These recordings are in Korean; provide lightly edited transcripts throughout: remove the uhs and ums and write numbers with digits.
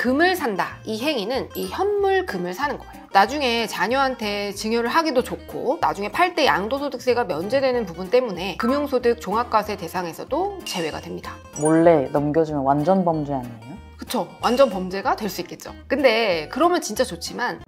금을 산다, 이 행위는 이 현물 금을 사는 거예요. 나중에 자녀한테 증여를 하기도 좋고 나중에 팔 때 양도소득세가 면제되는 부분 때문에 금융소득 종합과세 대상에서도 제외가 됩니다. 몰래 넘겨주면 완전 범죄 아니에요? 그쵸, 완전 범죄가 될 수 있겠죠. 근데 그러면 진짜 좋지만.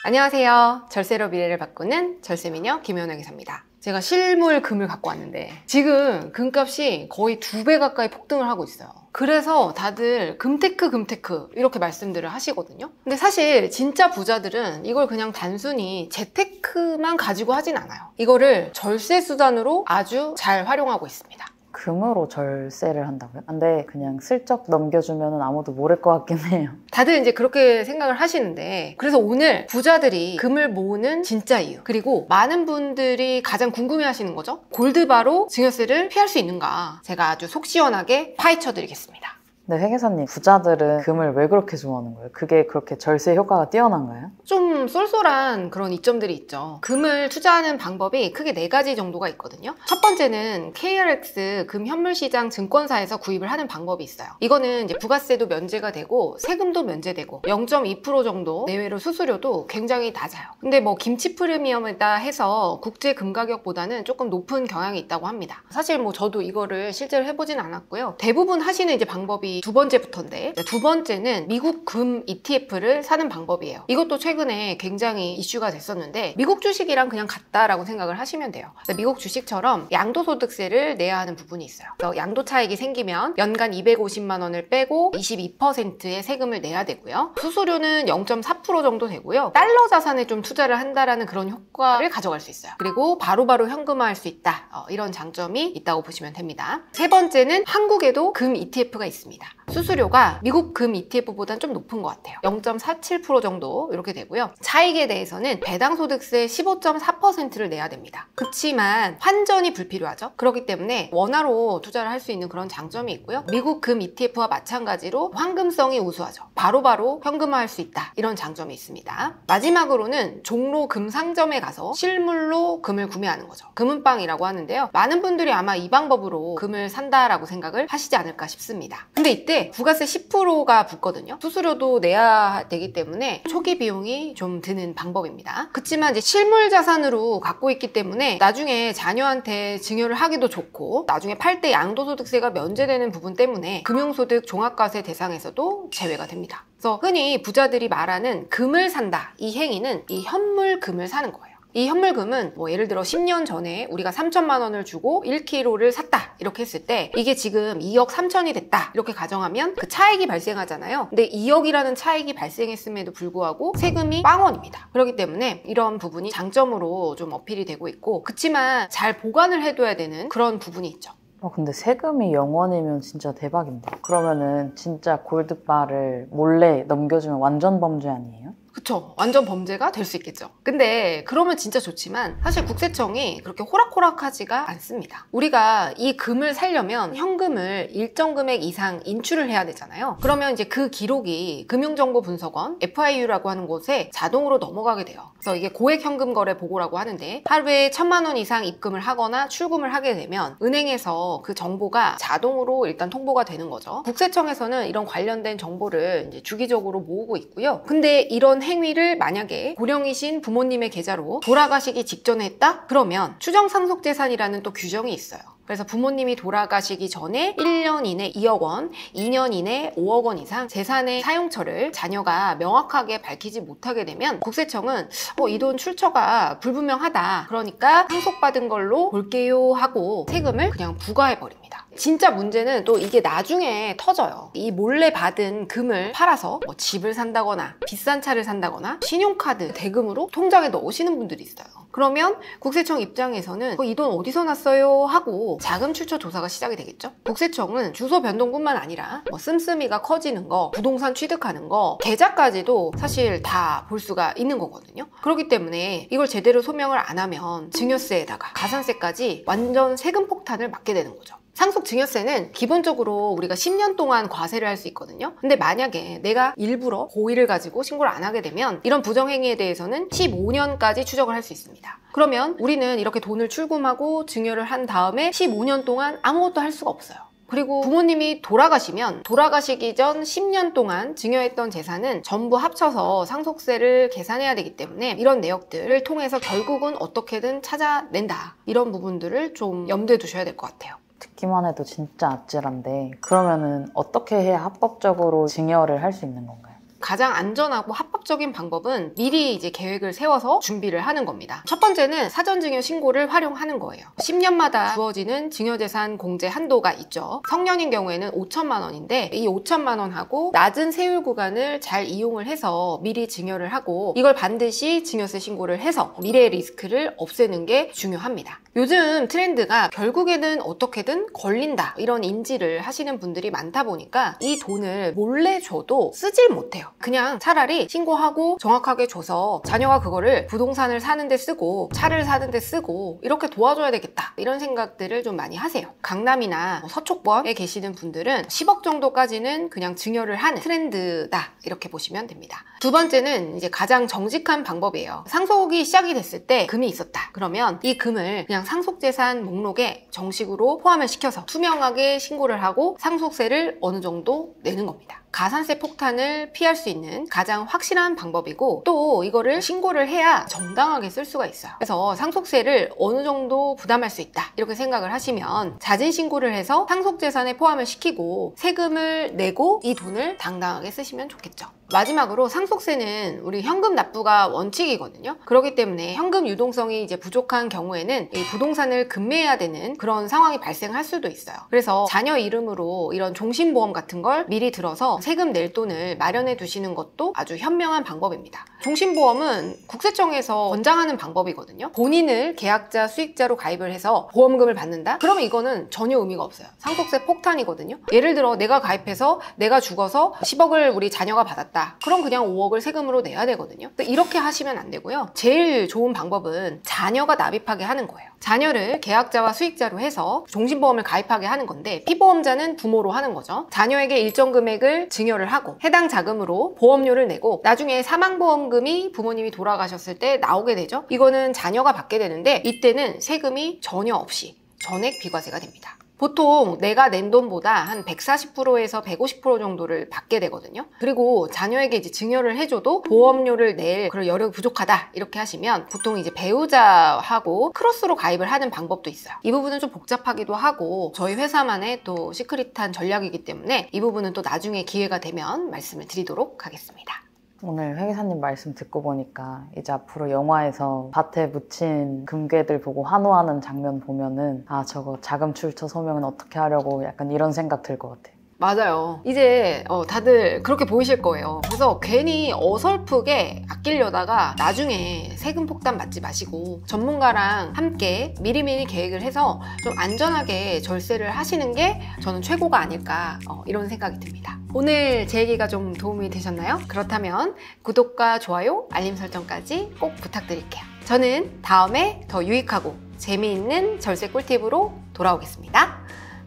안녕하세요. 절세로 미래를 바꾸는 절세미녀 김연아 기사입니다. 제가 실물 금을 갖고 왔는데 지금 금값이 거의 2배 가까이 폭등을 하고 있어요. 그래서 다들 금테크 이렇게 말씀들을 하시거든요. 근데 사실 진짜 부자들은 이걸 그냥 단순히 재테크만 가지고 하진 않아요. 이거를 절세 수단으로 아주 잘 활용하고 있습니다. 금으로 절세를 한다고요? 근데 그냥 슬쩍 넘겨주면 아무도 모를 것 같긴 해요. 다들 이제 그렇게 생각을 하시는데, 그래서 오늘 부자들이 금을 모으는 진짜 이유, 그리고 많은 분들이 가장 궁금해 하시는 거죠. 골드바로 증여세를 피할 수 있는가, 제가 아주 속 시원하게 파헤쳐 드리겠습니다. 네, 회계사님, 부자들은 금을 왜 그렇게 좋아하는 거예요? 그게 그렇게 절세 효과가 뛰어난가요? 좀 쏠쏠한 그런 이점들이 있죠. 금을 투자하는 방법이 크게 4가지 정도가 있거든요. 첫 번째는 KRX 금 현물시장 증권사에서 구입을 하는 방법이 있어요. 이거는 이제 부가세도 면제가 되고 세금도 면제되고 0.2% 정도 내외로 수수료도 굉장히 낮아요. 근데 뭐 김치 프리미엄이다 해서 국제 금 가격보다는 조금 높은 경향이 있다고 합니다. 사실 뭐 저도 이거를 실제로 해보진 않았고요. 대부분 하시는 이제 방법이 2번째부터인데, 2번째는 미국 금 ETF를 사는 방법이에요. 이것도 최근에 굉장히 이슈가 됐었는데 미국 주식이랑 그냥 같다라고 생각을 하시면 돼요. 미국 주식처럼 양도소득세를 내야 하는 부분이 있어요. 그래서 양도 차익이 생기면 연간 250만 원을 빼고 22%의 세금을 내야 되고요. 수수료는 0.4% 정도 되고요. 달러 자산에 좀 투자를 한다라는 그런 효과를 가져갈 수 있어요. 그리고 바로바로 현금화할 수 있다. 이런 장점이 있다고 보시면 됩니다. 세 번째는 한국에도 금 ETF가 있습니다. 수수료가 미국 금 ETF보다는 좀 높은 것 같아요. 0.47% 정도 이렇게 되고요. 차익에 대해서는 배당소득세 15.4%를 내야 됩니다. 그렇지만 환전이 불필요하죠. 그렇기 때문에 원화로 투자를 할 수 있는 그런 장점이 있고요. 미국 금 ETF와 마찬가지로 환금성이 우수하죠. 바로바로 현금화할 수 있다. 이런 장점이 있습니다. 마지막으로는 종로 금 상점에 가서 실물로 금을 구매하는 거죠. 금은방이라고 하는데요. 많은 분들이 아마 이 방법으로 금을 산다라고 생각을 하시지 않을까 싶습니다. 근데 이때 부가세 10%가 붙거든요. 수수료도 내야 되기 때문에 초기 비용이 좀 드는 방법입니다. 그렇지만 이제 실물 자산으로 갖고 있기 때문에 나중에 자녀한테 증여를 하기도 좋고 나중에 팔 때 양도소득세가 면제되는 부분 때문에 금융소득 종합과세 대상에서도 제외가 됩니다. 그래서 흔히 부자들이 말하는 금을 산다, 이 행위는 이 현물 금을 사는 거예요. 이 현물금은 뭐 예를 들어 10년 전에 우리가 3천만 원을 주고 1kg를 샀다 이렇게 했을 때 이게 지금 2억 3천이 됐다 이렇게 가정하면 그 차익이 발생하잖아요. 근데 2억이라는 차익이 발생했음에도 불구하고 세금이 0원입니다. 그렇기 때문에 이런 부분이 장점으로 좀 어필이 되고 있고, 그치만 잘 보관을 해둬야 되는 그런 부분이 있죠. 근데 세금이 0원이면 진짜 대박인데. 그러면은 진짜 골드바를 몰래 넘겨주면 완전 범죄 아니에요? 그쵸, 완전 범죄가 될 수 있겠죠. 근데 그러면 진짜 좋지만 사실 국세청이 그렇게 호락호락하지가 않습니다. 우리가 이 금을 살려면 현금을 일정 금액 이상 인출을 해야 되잖아요. 그러면 이제 그 기록이 금융정보분석원 FIU라고 하는 곳에 자동으로 넘어가게 돼요. 그래서 이게 고액 현금 거래 보고라고 하는데 하루에 1,000만 원 이상 입금을 하거나 출금을 하게 되면 은행에서 그 정보가 자동으로 일단 통보가 되는 거죠. 국세청에서는 이런 관련된 정보를 이제 주기적으로 모으고 있고요. 근데 이런 행위를 만약에 고령이신 부모님의 계좌로 돌아가시기 직전에 했다? 그러면 추정상속재산이라는 또 규정이 있어요. 그래서 부모님이 돌아가시기 전에 1년 이내 2억 원, 2년 이내 5억 원 이상 재산의 사용처를 자녀가 명확하게 밝히지 못하게 되면 국세청은 이 돈 출처가 불분명하다. 그러니까 상속받은 걸로 볼게요 하고 세금을 그냥 부과해버립니다. 진짜 문제는 또 이게 나중에 터져요. 이 몰래 받은 금을 팔아서 뭐 집을 산다거나 비싼 차를 산다거나 신용카드 대금으로 통장에 넣으시는 분들이 있어요. 그러면 국세청 입장에서는 이 돈 어디서 났어요? 하고 자금 출처 조사가 시작이 되겠죠. 국세청은 주소 변동뿐만 아니라 뭐 씀씀이가 커지는 거, 부동산 취득하는 거, 계좌까지도 사실 다 볼 수가 있는 거거든요. 그렇기 때문에 이걸 제대로 소명을 안 하면 증여세에다가 가산세까지 완전 세금 폭탄을 맞게 되는 거죠. 상속증여세는 기본적으로 우리가 10년 동안 과세를 할 수 있거든요. 근데 만약에 내가 일부러 고의를 가지고 신고를 안 하게 되면 이런 부정행위에 대해서는 15년까지 추적을 할 수 있습니다. 그러면 우리는 이렇게 돈을 출금하고 증여를 한 다음에 15년 동안 아무것도 할 수가 없어요. 그리고 부모님이 돌아가시기 전 10년 동안 증여했던 재산은 전부 합쳐서 상속세를 계산해야 되기 때문에 이런 내역들을 통해서 결국은 어떻게든 찾아낸다. 이런 부분들을 좀 염두에 두셔야 될 것 같아요. 듣기만 해도 진짜 아찔한데 그러면은 어떻게 해야 합법적으로 증여를 할 수 있는 건가요? 가장 안전하고 합법적인 방법은 미리 이제 계획을 세워서 준비를 하는 겁니다. 첫 번째는 사전증여 신고를 활용하는 거예요. 10년마다 주어지는 증여재산 공제 한도가 있죠. 성년인 경우에는 5천만 원인데 이 5천만 원하고 낮은 세율 구간을 잘 이용을 해서 미리 증여를 하고 이걸 반드시 증여세 신고를 해서 미래의 리스크를 없애는 게 중요합니다. 요즘 트렌드가 결국에는 어떻게든 걸린다 이런 인지를 하시는 분들이 많다 보니까 이 돈을 몰래 줘도 쓰질 못해요. 그냥 차라리 신고하고 정확하게 줘서 자녀가 그거를 부동산을 사는 데 쓰고 차를 사는 데 쓰고 이렇게 도와줘야 되겠다 이런 생각들을 좀 많이 하세요. 강남이나 서초권에 계시는 분들은 10억 정도까지는 그냥 증여를 하는 트렌드다 이렇게 보시면 됩니다. 두 번째는 이제 가장 정직한 방법이에요. 상속이 시작이 됐을 때 금이 있었다. 그러면 이 금을 그냥 상속재산 목록에 정식으로 포함을 시켜서 투명하게 신고를 하고 상속세를 어느 정도 내는 겁니다. 가산세 폭탄을 피할 수 있는 가장 확실한 방법이고 또 이거를 신고를 해야 정당하게 쓸 수가 있어요. 그래서 상속세를 어느 정도 부담할 수 있다 이렇게 생각을 하시면 자진 신고를 해서 상속재산에 포함을 시키고 세금을 내고 이 돈을 당당하게 쓰시면 좋겠죠. 마지막으로 상속세는 우리 현금 납부가 원칙이거든요. 그렇기 때문에 현금 유동성이 이제 부족한 경우에는 이 부동산을 금매해야 되는 그런 상황이 발생할 수도 있어요. 그래서 자녀 이름으로 이런 종신보험 같은 걸 미리 들어서 세금 낼 돈을 마련해 두시는 것도 아주 현명한 방법입니다. 종신보험은 국세청에서 권장하는 방법이거든요. 본인을 계약자, 수익자로 가입을 해서 보험금을 받는다? 그러면 이거는 전혀 의미가 없어요. 상속세 폭탄이거든요. 예를 들어 내가 가입해서 내가 죽어서 10억을 우리 자녀가 받았다. 그럼 그냥 5억을 세금으로 내야 되거든요. 이렇게 하시면 안 되고요. 제일 좋은 방법은 자녀가 납입하게 하는 거예요. 자녀를 계약자와 수익자로 해서 종신보험을 가입하게 하는 건데 피보험자는 부모로 하는 거죠. 자녀에게 일정 금액을 증여를 하고 해당 자금으로 보험료를 내고 나중에 사망보험금이 부모님이 돌아가셨을 때 나오게 되죠. 이거는 자녀가 받게 되는데 이때는 세금이 전혀 없이 전액 비과세가 됩니다. 보통 내가 낸 돈보다 한 140%에서 150% 정도를 받게 되거든요. 그리고 자녀에게 이제 증여를 해줘도 보험료를 낼 그런 여력이 부족하다 이렇게 하시면 보통 이제 배우자하고 크로스로 가입을 하는 방법도 있어요. 이 부분은 좀 복잡하기도 하고 저희 회사만의 또 시크릿한 전략이기 때문에 이 부분은 또 나중에 기회가 되면 말씀을 드리도록 하겠습니다. 오늘 회계사님 말씀 듣고 보니까 이제 앞으로 영화에서 밭에 묻힌 금괴들 보고 환호하는 장면 보면은 아 저거 자금 출처 소명은 어떻게 하려고 약간 이런 생각 들 것 같아요. 맞아요. 이제 다들 그렇게 보이실 거예요. 그래서 괜히 어설프게 아끼려다가 나중에 세금 폭탄 맞지 마시고 전문가랑 함께 미리미리 계획을 해서 좀 안전하게 절세를 하시는 게 저는 최고가 아닐까 이런 생각이 듭니다. 오늘 제 얘기가 좀 도움이 되셨나요? 그렇다면 구독과 좋아요, 알림 설정까지 꼭 부탁드릴게요. 저는 다음에 더 유익하고 재미있는 절세 꿀팁으로 돌아오겠습니다.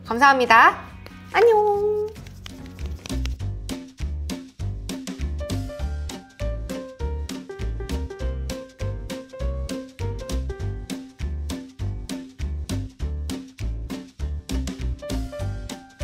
감사합니다. 안녕!